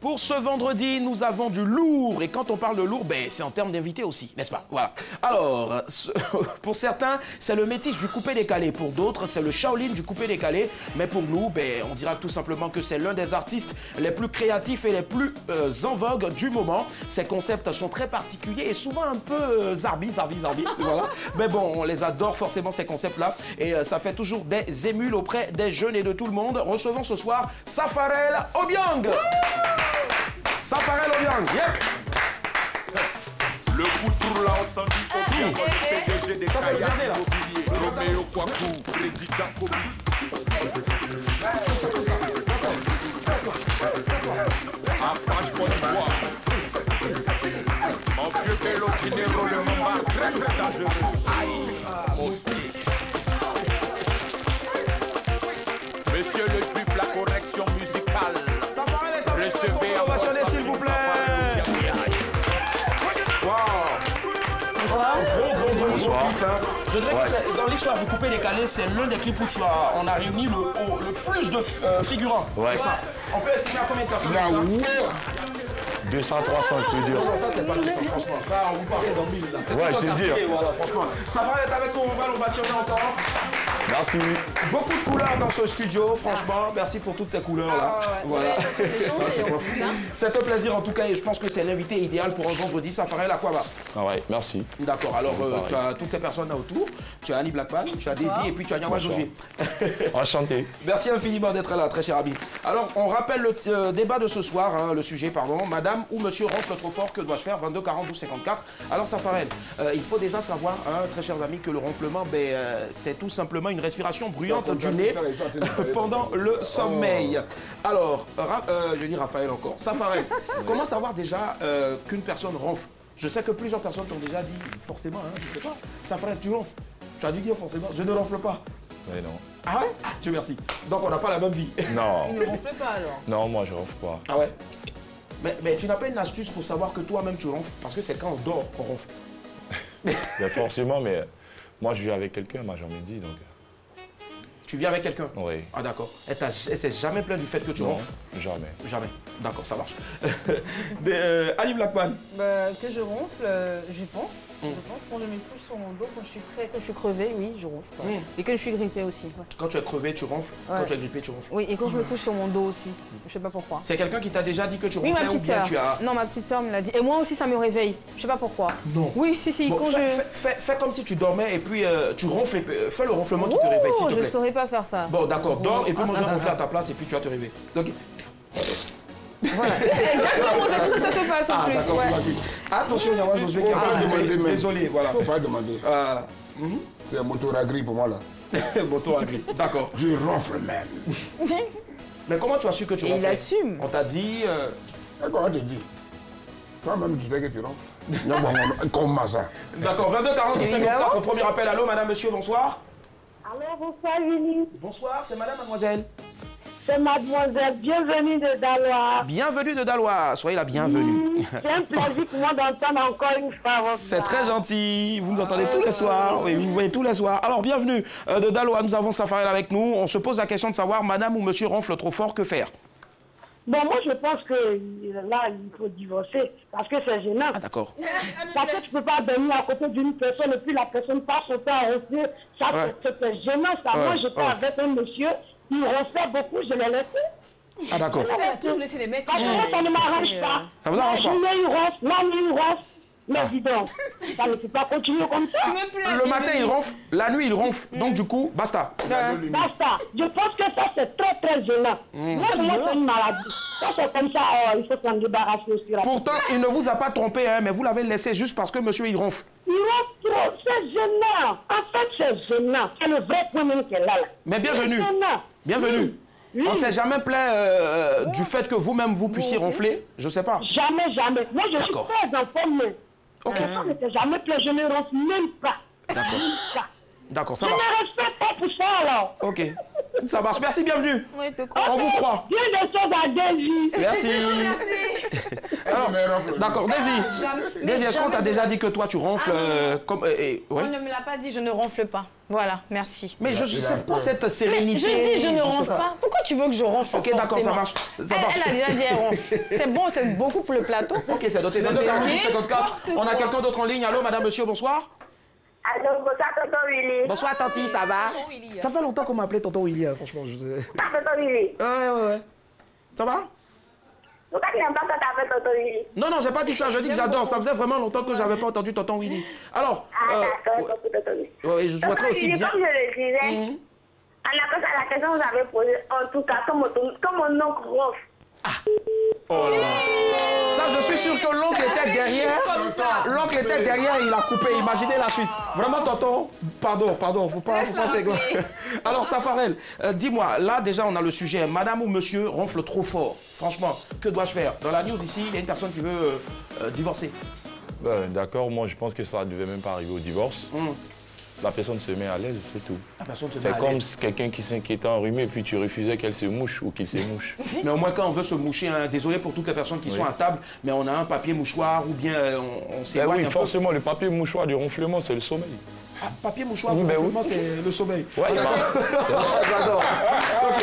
Pour ce vendredi, nous avons du lourd. Et quand on parle de lourd, ben, c'est en termes d'invités aussi, n'est-ce pas? Voilà. Alors, pour certains, c'est le métis du coupé-décalé. Pour d'autres, c'est le Shaolin du coupé-décalé. Mais pour nous, ben, on dira tout simplement que c'est l'un des artistes les plus créatifs et les plus en vogue du moment. Ses concepts sont très particuliers et souvent un peu zarbi. Voilà. Mais bon, on les adore forcément, ces concepts-là. Et ça fait toujours des émules auprès des jeunes et de tout le monde. Recevons ce soir Safarel Obiang. Safarel Obiang, yeah. Le coup de tour là, on s'en dit au bien, PDG des Kaya Immobilier, Roméo Kwaku, président Kobi. Apache Côte d'Ivoire. Mon vieux Bello Pinero, le Mamba, très très dangereux. Aïe, mon stick. Monsieur le juif, la correction musicale. Safarel est avec nous, Recevez à ovationner s'il vous plaît. Bonsoir. Je dirais que dans l'histoire du coupé-décalé, c'est l'un des clips où on a réuni le plus de figurants. Ouais. On peut estimer à combien de personnes? 200, 300, je peux dire. Non, ça, c'est pas tout ça, franchement. Ça, on vous parlait dans 1000. Là. Ouais, je te dis. Voilà, franchement. Ça va être avec nous, on va l'ovationner encore. Merci. Beaucoup de couleurs dans ce studio, franchement. Merci pour toutes ces couleurs-là. Voilà. C'est un plaisir en tout cas et je pense que c'est l'invité idéal pour un vendredi. Safarel Akwaba. Ah ouais, merci. D'accord, alors tu as toutes ces personnes là autour. Tu as Annie Blackman, tu as Daisy et puis tu as Nyawa Josué. Enchanté. Merci infiniment d'être là, très cher ami. Alors, on rappelle le débat de ce soir, hein, le sujet, pardon. Madame ou monsieur ronfle trop fort, que dois-je faire? 22 40 12 54. Alors, Safarel, il faut déjà savoir, hein, très chers amis, que le ronflement, c'est tout simplement une respiration bruyante du nez pendant le sommeil. Alors, je dis Raphaël encore. Safarel, comment savoir déjà qu'une personne ronfle? Je sais que plusieurs personnes t'ont déjà dit, forcément, hein, je sais pas. Safarel, tu ronfles? Tu as dû dire forcément, je ne ronfle pas. Mais non. Ah ouais? Ah, Dieu merci. Donc on n'a pas la même vie. Non. Il ne ronfle pas alors? Non, moi je ronfle pas. Ah ouais? Mais tu n'as pas une astuce pour savoir que toi-même tu ronfles? Parce que c'est quand on dort qu'on ronfle. Mais forcément, mais moi je vis avec quelqu'un, moi j'en ai dit donc. Tu vis avec quelqu'un? Oui. Ah d'accord. Elle s'est jamais plaint du fait que tu Non, ronfles? jamais. Jamais. D'accord, ça marche. Ali Blackman. Que je ronfle, j'y pense. Je pense quand je me couche sur mon dos, quand je suis crevée, oui, je ronfle. Ouais. Et que je suis grippée aussi. Ouais. Quand tu es crevé, tu ronfles. Ouais. Quand tu es grippé, tu ronfles. Oui, et quand je me couche sur mon dos aussi. Je sais pas pourquoi. C'est quelqu'un qui t'a déjà dit que tu Oui, ronflais ma ou petite bien sœur. tu as... Non, ma petite sœur me l'a dit. Et moi aussi, ça me réveille. Je sais pas pourquoi. Non. Oui, si, Bon, quand fais comme si tu dormais et puis tu ronfles. Fais le ronflement qui te réveille, s'il te plaît. Je saurais pas faire ça. Bon, d'accord, dors et puis moi je vais ronfler à ta place et puis tu vas te réveiller. Donc... Voilà, c'est exactement ça, comme ça se passe en plus. D'accord, Ouais. vas-y. Attention, Nyawa Josué qui a pas demandé. Désolé, voilà. Faut pas demander. Voilà. C'est un moteur agri pour moi là. Moto agri. D'accord. Je ronfle même. Mais comment tu as su que tu Et ronflais? il assume. On t'a dit... Et comment te dis? Toi-même tu sais que tu ronfles. Non, bon, comment ça? D'accord, 22 40 54. Premier appel. Allô, madame, monsieur, bonsoir. Alors, bonsoir, Vinny. Bonsoir, c'est madame, mademoiselle. C'est mademoiselle. Bienvenue de Dalois. Bienvenue de Dalois. Soyez la bienvenue. C'est un plaisir pour moi d'entendre encore une fois votre C'est voix. très gentil. Vous nous entendez tous les soirs. Oui, vous voyez tous les soirs. Alors, bienvenue de Dalois. Nous avons Safarel avec nous. On se pose la question de savoir, madame ou monsieur ronfle trop fort, que faire? Bon, moi, je pense que là, il faut divorcer parce que c'est gênant. Ah, d'accord. Parce que tu ne peux pas dormir à côté d'une personne et puis la personne passe son temps à ronfler. Ça, Ouais. c'est gênant. Ça. Ouais, Moi, j'étais ouais. avec un monsieur, il ronflait beaucoup, je l'ai laissé. Ah, d'accord. Elle a toujours laissé les mecs. Parce que moi, ça ne m'arrange pas. Ça vous arrange pas? La journée, il ronfle, la nuit, il ronfle. Mais dis donc, ça ne peut pas continuer comme ça. Le matin, il ronfle. La nuit, il ronfle. Donc, du coup, basta. Basta. Je pense que ça, c'est très, très gênant. Moi, pour moi, c'est une maladie. Ça, c'est comme ça, il faut s'en débarrasser aussi. Pourtant, il ne vous a pas trompé, hein, mais vous l'avez laissé juste parce que monsieur, il ronfle. Il ronfle trop, c'est gênant. En fait, c'est gênant. C'est le vrai point même qu'elle a là. Mais bienvenue. C'est gênant. Bienvenue. Oui. On ne s'est jamais plaint du fait que vous-même, vous puissiez ronfler. Je sais pas. Jamais, jamais. Moi, je suis D'accord. très en forme. Ok. Ça ne s'est jamais plaint, je ne ronfle même pas. D'accord. Même pas. D'accord, ça Je marche. ne respecte pas pour ça, alors. Ok. Ça marche. Merci, bienvenue. Oui, te crois. On vous croit. Bien des choses à Daisy. Merci. Alors, d'accord, Daisy. Daisy, est-ce qu'on t'a déjà dit que toi, tu ronfles comme... ouais. On ne me l'a pas dit, je ne ronfle pas. Voilà, merci. Mais je sais pas cette sérénité. Je dis je ne ronfle pas. Pourquoi tu veux que je ronfle? Ok, d'accord, ça marche. Elle a déjà dit elle ronfle. C'est bon, c'est beaucoup pour le plateau. Ok, c'est noté. 22 42 54. On a quelqu'un d'autre en ligne. Allô, madame, monsieur, bonsoir. Allô, bonsoir, tonton Willy. Bonsoir, tanti, ça va? Ça fait longtemps qu'on m'a appelé tonton Willy, franchement. Tonton Willy. Ouais. Ça va? Pourquoi tu n'aimes pas quand t'appelles tonton Willy? Non, j'ai pas dit ça, je dis que j'adore. Ça faisait vraiment longtemps que j'avais pas entendu tonton Willy. Alors, D'accord, tonton Willy. ouais, je souhaiterais aussi bien... Comme je le disais, en appel à la question que vous avez posée, en tout cas, comme mon oncle Rof. Oh là. Ça, je suis sûr que l'oncle était derrière. L'oncle était derrière, il a coupé. Imaginez la suite. Vraiment, tonton, pardon, faut pas faire quoi. Alors, Safarel, dis-moi, là déjà on a le sujet. Madame ou monsieur ronfle trop fort. Franchement, que dois-je faire? Dans la news ici, il y a une personne qui veut divorcer. Ben, d'accord, moi je pense que ça ne devait même pas arriver au divorce. La personne se met à l'aise, c'est tout. La personne se met C'est à comme l'aise. quelqu'un qui s'inquiétait enrhumé et puis tu refusais qu'elle se mouche ou qu'il se mouche. Mais au moins quand on veut se moucher, hein, désolé pour toutes les personnes qui sont à table, mais on a un papier mouchoir ou bien on Ben s'éloigne oui, un peu. forcément, le papier mouchoir du ronflement, c'est le sommeil. Ah, papier mouchoir, Oui, ben oui. c'est le sommeil. Ouais, J'adore. Ok.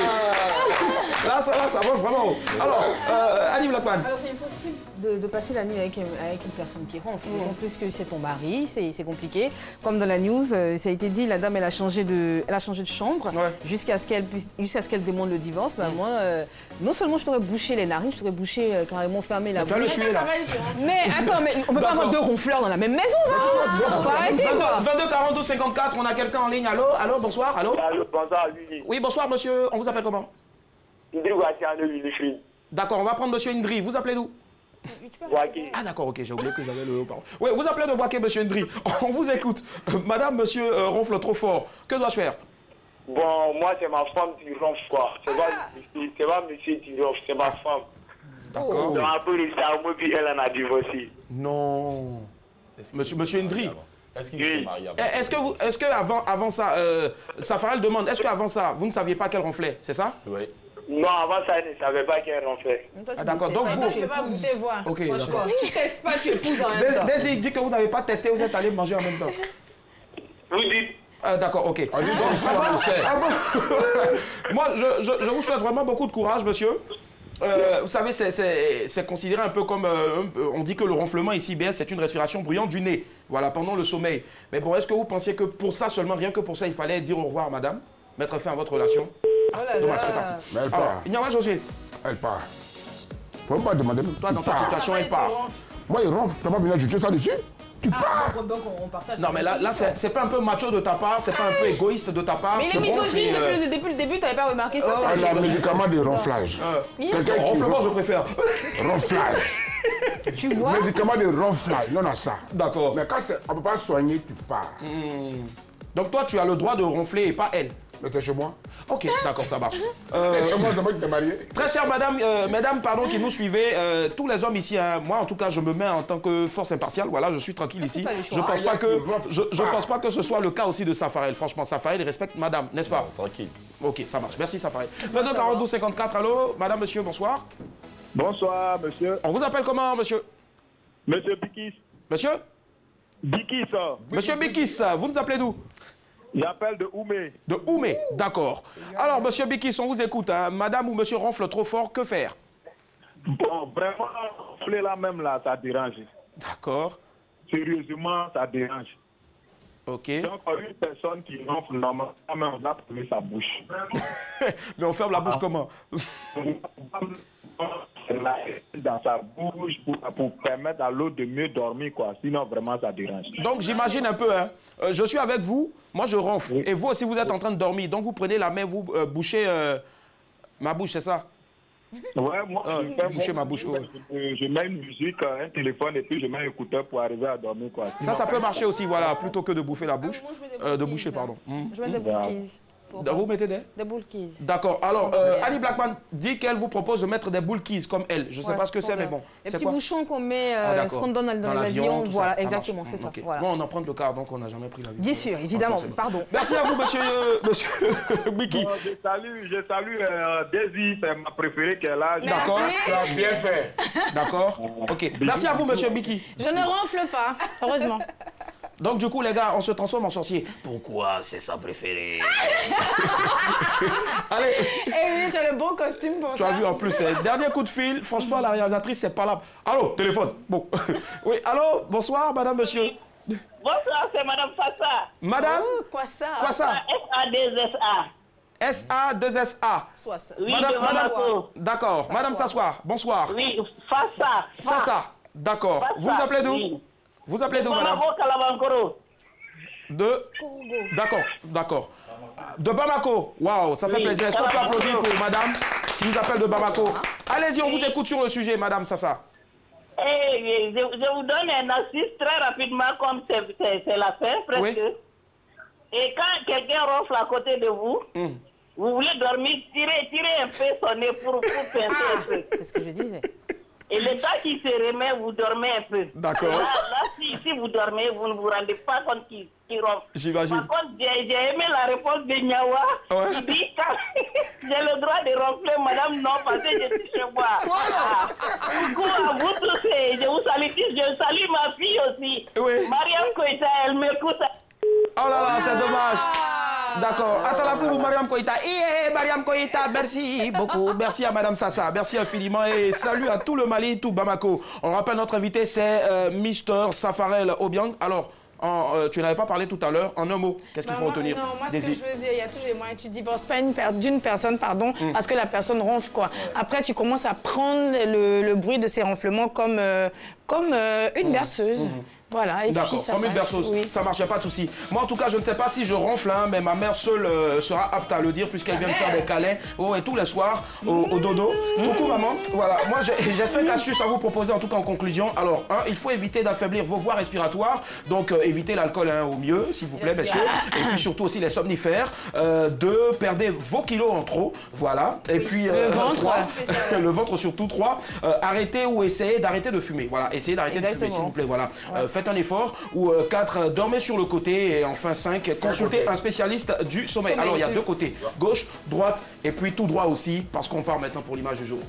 Là, ça va vraiment haut. Alors, Annie Blackman. Alors c'est impossible de passer la nuit avec une personne qui ronfle. En plus que c'est ton mari, c'est compliqué. Comme dans la news, ça a été dit, la dame elle a changé de chambre jusqu'à ce qu'elle demande le divorce. Ben, moi, non seulement je t'aurais bouché les narines, je t'aurais bouché carrément fermé la bouche. Tu vas le tuer là. Mais attends, mais on peut pas avoir deux ronfleurs dans la même maison. Faut arrêter quoi. 22 42 54, on a quelqu'un en ligne. Allô, bonsoir, allô. Allô, bonsoir, Willy. Oui, bonsoir monsieur, on vous appelle comment? Indri Wassiano, Willy. D'accord, on va prendre monsieur Indri, vous appelez d'où? Boaké. Ah d'accord, ok, j'ai oublié que j'avais le haut-parleur. Oui, vous appelez de Boaké, monsieur Indri. On vous écoute. Madame, monsieur ronfle trop fort. Que dois-je faire? Bon, moi, c'est ma femme qui ronfle, quoi. C'est pas monsieur qui ronfle, c'est ma femme. D'accord. Donc, un peu les armes, puis elle en a divorcé. Non. Monsieur Indri. Est-ce qu'ils étaient mariés avant? Est-ce que avant ça, Safarel demande, est-ce qu'avant ça, vous ne saviez pas qu'elle ronflait, c'est ça? Oui. Non, avant ça, elle ne savait pas qu'elle ronflait. Ah, d'accord, donc vous... Je ne vais pas goûter voir. Ok, d'accord. Tu testes pas, tu épouses en même temps. Daisy dit que vous n'avez pas testé, vous êtes allé manger en même temps. Vous dites? D'accord, ok. Moi, je vous souhaite vraiment beaucoup de courage, monsieur. Vous savez, c'est considéré un peu comme... on dit que le ronflement ici, BS, c'est une respiration bruyante du nez. Voilà, pendant le sommeil. Mais bon, est-ce que vous pensiez que pour ça, seulement, rien que pour ça, il fallait dire au revoir, madame? Mettre fin à votre relation? Dommage, c'est parti. Mais elle Alors, part. il y en a, Josué. Elle part. Faut même pas demander. Toi, dans ta situation, elle part. Moi, il ronfle. Tu n'as pas besoin de jeter ça dessus. Tu pars. Donc on partage. Non, mais là c'est pas un peu macho de ta part, c'est pas un peu égoïste de ta part. Mais il est misogyne depuis le début, t'avais pas remarqué ça? Elle a un médicament de ronflage. Quelqu'un qui Ronflement, je préfère. ronflage. Tu vois? Médicament de ronflage. Non, non, ça. D'accord. Mais quand on ne peut pas soigner, tu pars. Donc toi, tu as le droit de ronfler et pas elle. Mais c'est chez moi. Ok, d'accord, ça marche. C'est chez moi, c'est moi qui t'ai marié. Très chère madame, mesdames, pardon, qui nous suivez, tous les hommes ici, hein, moi en tout cas, je me mets en tant que force impartiale, voilà, je suis tranquille ici. Je pense pas que, je pense pas que ce soit le cas aussi de Safarel. Franchement, Safarel, il respecte madame, n'est-ce pas? Tranquille. Ok, ça marche. Merci Safarel. 22 42 54, allô, madame, monsieur, bonsoir. Bonsoir, monsieur. On vous appelle comment, monsieur? Monsieur Bikis. Monsieur? Bikis, ça. Monsieur Bikis, vous nous appelez d'où? J'appelle de Oumé. De Oumé, d'accord. Alors, monsieur Bikis, on vous écoute. Hein. Madame ou monsieur ronfle trop fort, que faire? Bon, vraiment, ronfler là même, là, ça dérange. D'accord. Sérieusement, ça dérange. Ok. Donc, une personne qui ronfle normalement, on va fermer sa bouche. Mais on ferme la bouche comment? Dans sa bouche pour permettre à l'autre de mieux dormir, quoi. Sinon, vraiment, ça dérange. Donc, j'imagine un peu, hein. Je suis avec vous, moi je ronfle. Et vous aussi, vous êtes en train de dormir. Donc, vous prenez la main, vous bouchez ma bouche, c'est ça? Ouais, moi, boucher ma bouche. Ouais. Je mets une musique, un téléphone et puis je mets un écouteur pour arriver à dormir, quoi. Sinon, Ça peut marcher aussi, voilà, plutôt que de bouffer la bouche. Moi, je mets des De boucher, pardon. Je mets des bouquets. Vous mettez des boules keys. D'accord. Alors, Annie Blackman dit qu'elle vous propose de mettre des boules keys comme elle. Je ne sais pas ce que c'est, mais bon. Les petits bouchons qu'on met, ce qu'on donne dans l'avion. Voilà, exactement, c'est ça. Voilà. Bon, on en prend le car, donc on n'a jamais pris l'avion. Bien sûr, évidemment. Pardon. Merci à vous, monsieur Biki. Bon, je salue Daisy, c'est ma préférée qu'elle a. D'accord. Tu as bien fait. D'accord. Ok. Merci à vous, monsieur Biki. Je ne ronfle pas, heureusement. Donc du coup, les gars, on se transforme en sorcier. Pourquoi c'est sa préférée? Allez. Et oui, tu as le beau costume pour ça. Tu as vu en plus, dernier coup de fil. Franchement, la réalisatrice, c'est pas là. Allô, téléphone. Bon. Oui, allô, bonsoir, madame, monsieur. Bonsoir, c'est madame Fassa. Madame? Quoi ça? Quoi ça? SA2SA. SA2SA. Oui, madame. D'accord. Madame Sassoir, bonsoir. Oui, Fassa. Sassa. D'accord. Vous vous appelez d'où? Oui. Vous appelez d'où, madame? De... D'accord, d'accord. De Bamako. Waouh, ça fait plaisir. Est-ce qu'on peut applaudir pour madame qui nous appelle de Bamako? Allez-y, on vous écoute sur le sujet, madame Sassa. Je vous donne un astuce très rapidement, comme c'est la fin, presque. Oui. Et quand quelqu'un ronfle à côté de vous, vous voulez dormir, tirez un peu son nez pour pincer un peu. C'est ce que je disais. Et le temps qui se remet, vous dormez un peu. D'accord. Là si vous dormez, vous ne vous rendez pas compte qu'il ronfle. J'imagine. Par contre, j'ai aimé la réponse de Nyawa. Ouais. Il dit quand j'ai le droit de ronfler, madame, non, parce que je suis chez moi. Du coup, à vous tous, je vous salue. Je salue ma fille aussi. Oui. Mariam Koïta, elle m'écoute. Oh là là, c'est dommage. D'accord. Atalakou, Mariam Koïta. Mariam Koïta, merci beaucoup. Merci à madame Sassa. Merci infiniment. Et salut à tout le Mali, tout Bamako. On rappelle, notre invité, c'est Mister Safarel Obiang. Alors, tu n'avais pas parlé tout à l'heure. En un mot, qu'est-ce qu'il faut retenir? Non, moi, ce que je veux dire, il y a toujours les moyens. Tu divorces pas d'une personne, pardon, parce que la personne ronfle, quoi. Après, tu commences à prendre le bruit de ces ronflements comme une berceuse. Voilà, et puis ça comme une berceuse, ça ne marchait pas de souci. Moi, en tout cas, je ne sais pas si je ronfle, hein, mais ma mère seule sera apte à le dire puisqu'elle vient me faire des câlins et tous les soirs au dodo. Coucou maman. Voilà, moi j'ai 5 astuces à vous proposer en tout cas en conclusion. Alors, il faut éviter d'affaiblir vos voies respiratoires, donc évitez l'alcool au mieux, s'il vous plaît, messieurs. Et puis surtout aussi les somnifères. 2, perdez vos kilos en trop, voilà. Et puis 3, le ventre surtout. 3, arrêtez ou essayez d'arrêter de fumer. Voilà, essayez d'arrêter de fumer, s'il vous plaît. Voilà. Faites un effort. Ou 4, dormez sur le côté. Et enfin 5, consultez un spécialiste du sommeil. Alors il y a 2 côtés, gauche, droite et puis tout droit aussi, parce qu'on part maintenant pour l'image du jour.